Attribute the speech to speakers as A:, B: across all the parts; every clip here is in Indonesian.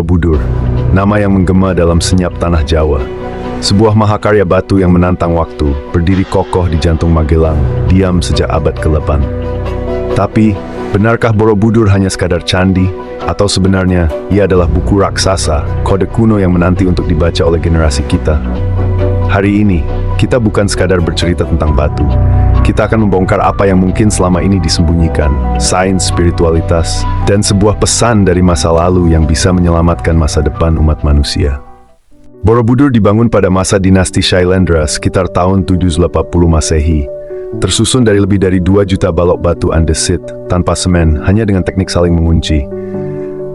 A: Borobudur, nama yang menggema dalam senyap tanah Jawa. Sebuah mahakarya batu yang menantang waktu, berdiri kokoh di jantung Magelang, diam sejak abad ke-8. Tapi, benarkah Borobudur hanya sekadar candi? Atau sebenarnya, ia adalah buku raksasa, kode kuno yang menanti untuk dibaca oleh generasi kita? Hari ini, kita bukan sekadar bercerita tentang batu. Kita akan membongkar apa yang mungkin selama ini disembunyikan, sains, spiritualitas, dan sebuah pesan dari masa lalu yang bisa menyelamatkan masa depan umat manusia. Borobudur dibangun pada masa dinasti Shailendra sekitar tahun 780 Masehi, tersusun dari lebih dari 2 juta balok batu andesit, tanpa semen, hanya dengan teknik saling mengunci.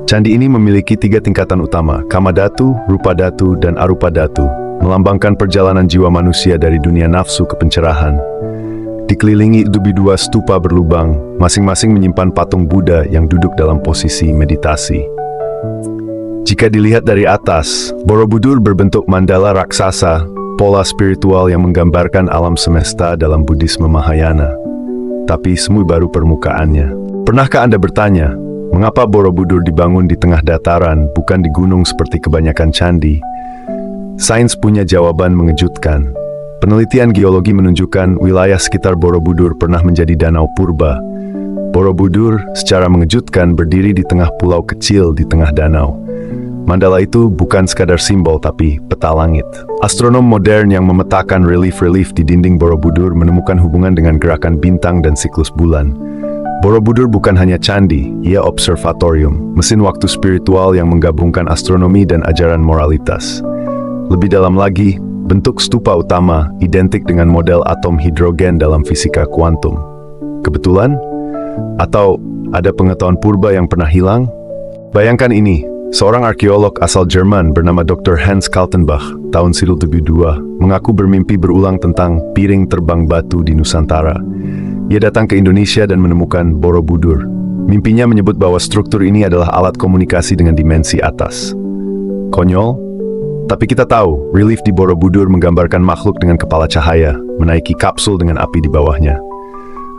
A: Candi ini memiliki 3 tingkatan utama, Kamadhatu, Rupadhatu, dan Arupadhatu, melambangkan perjalanan jiwa manusia dari dunia nafsu ke pencerahan. Dikelilingi 2 stupa berlubang, masing-masing menyimpan patung Buddha yang duduk dalam posisi meditasi. Jika dilihat dari atas, Borobudur berbentuk mandala raksasa, pola spiritual yang menggambarkan alam semesta dalam Buddhisme Mahayana. Tapi semu baru permukaannya. Pernahkah Anda bertanya, mengapa Borobudur dibangun di tengah dataran, bukan di gunung seperti kebanyakan candi? Sains punya jawaban mengejutkan. Penelitian geologi menunjukkan wilayah sekitar Borobudur pernah menjadi danau purba. Borobudur secara mengejutkan berdiri di tengah pulau kecil di tengah danau. Mandala itu bukan sekadar simbol tapi peta langit. Astronom modern yang memetakan relief-relief di dinding Borobudur menemukan hubungan dengan gerakan bintang dan siklus bulan. Borobudur bukan hanya candi, ia observatorium, mesin waktu spiritual yang menggabungkan astronomi dan ajaran moralitas. Lebih dalam lagi, bentuk stupa utama identik dengan model atom hidrogen dalam fisika kuantum. Kebetulan? Atau ada pengetahuan purba yang pernah hilang? Bayangkan ini, seorang arkeolog asal Jerman bernama Dr. Hans Kaltenbach tahun 1972 mengaku bermimpi berulang tentang piring terbang batu di Nusantara. Ia datang ke Indonesia dan menemukan Borobudur. Mimpinya menyebut bahwa struktur ini adalah alat komunikasi dengan dimensi atas. Konyol? Tapi kita tahu, relief di Borobudur menggambarkan makhluk dengan kepala cahaya, menaiki kapsul dengan api di bawahnya.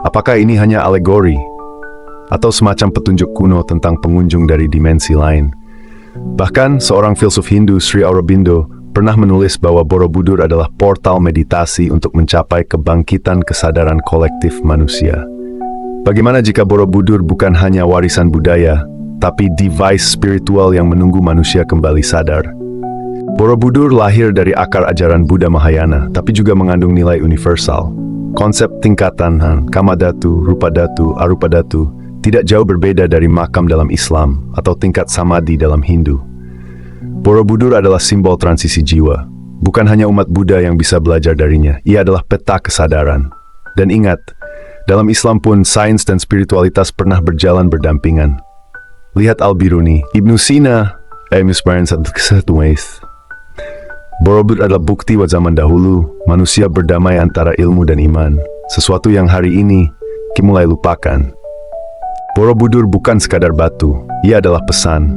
A: Apakah ini hanya alegori? Atau semacam petunjuk kuno tentang pengunjung dari dimensi lain? Bahkan, seorang filsuf Hindu, Sri Aurobindo, pernah menulis bahwa Borobudur adalah portal meditasi untuk mencapai kebangkitan kesadaran kolektif manusia. Bagaimana jika Borobudur bukan hanya warisan budaya, tapi device spiritual yang menunggu manusia kembali sadar? Borobudur lahir dari akar ajaran Buddha Mahayana, tapi juga mengandung nilai universal. Konsep tingkatan Kamadhatu, Rupadhatu, Arupadhatu tidak jauh berbeda dari makam dalam Islam atau tingkat samadhi dalam Hindu. Borobudur adalah simbol transisi jiwa. Bukan hanya umat Buddha yang bisa belajar darinya, ia adalah peta kesadaran. Dan ingat, dalam Islam pun sains dan spiritualitas pernah berjalan berdampingan. Lihat Al-Biruni, Ibnu Sina, Borobudur adalah bukti bahwa zaman dahulu, manusia berdamai antara ilmu dan iman, sesuatu yang hari ini mulai lupakan. Borobudur bukan sekadar batu, ia adalah pesan.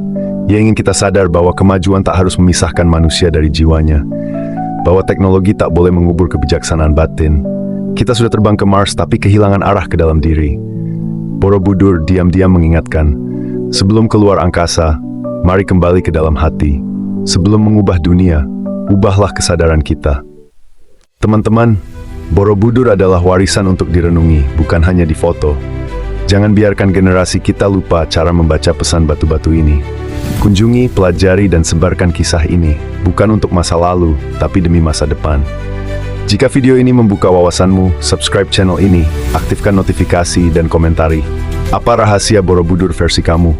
A: Ia ingin kita sadar bahwa kemajuan tak harus memisahkan manusia dari jiwanya, bahwa teknologi tak boleh mengubur kebijaksanaan batin. Kita sudah terbang ke Mars tapi kehilangan arah ke dalam diri. Borobudur diam-diam mengingatkan, sebelum keluar angkasa, mari kembali ke dalam hati. Sebelum mengubah dunia, ubahlah kesadaran kita. Teman-teman, Borobudur adalah warisan untuk direnungi, bukan hanya difoto. Jangan biarkan generasi kita lupa cara membaca pesan batu-batu ini. Kunjungi, pelajari, dan sebarkan kisah ini, bukan untuk masa lalu, tapi demi masa depan. Jika video ini membuka wawasanmu, subscribe channel ini, aktifkan notifikasi, dan komentari. Apa rahasia Borobudur versi kamu?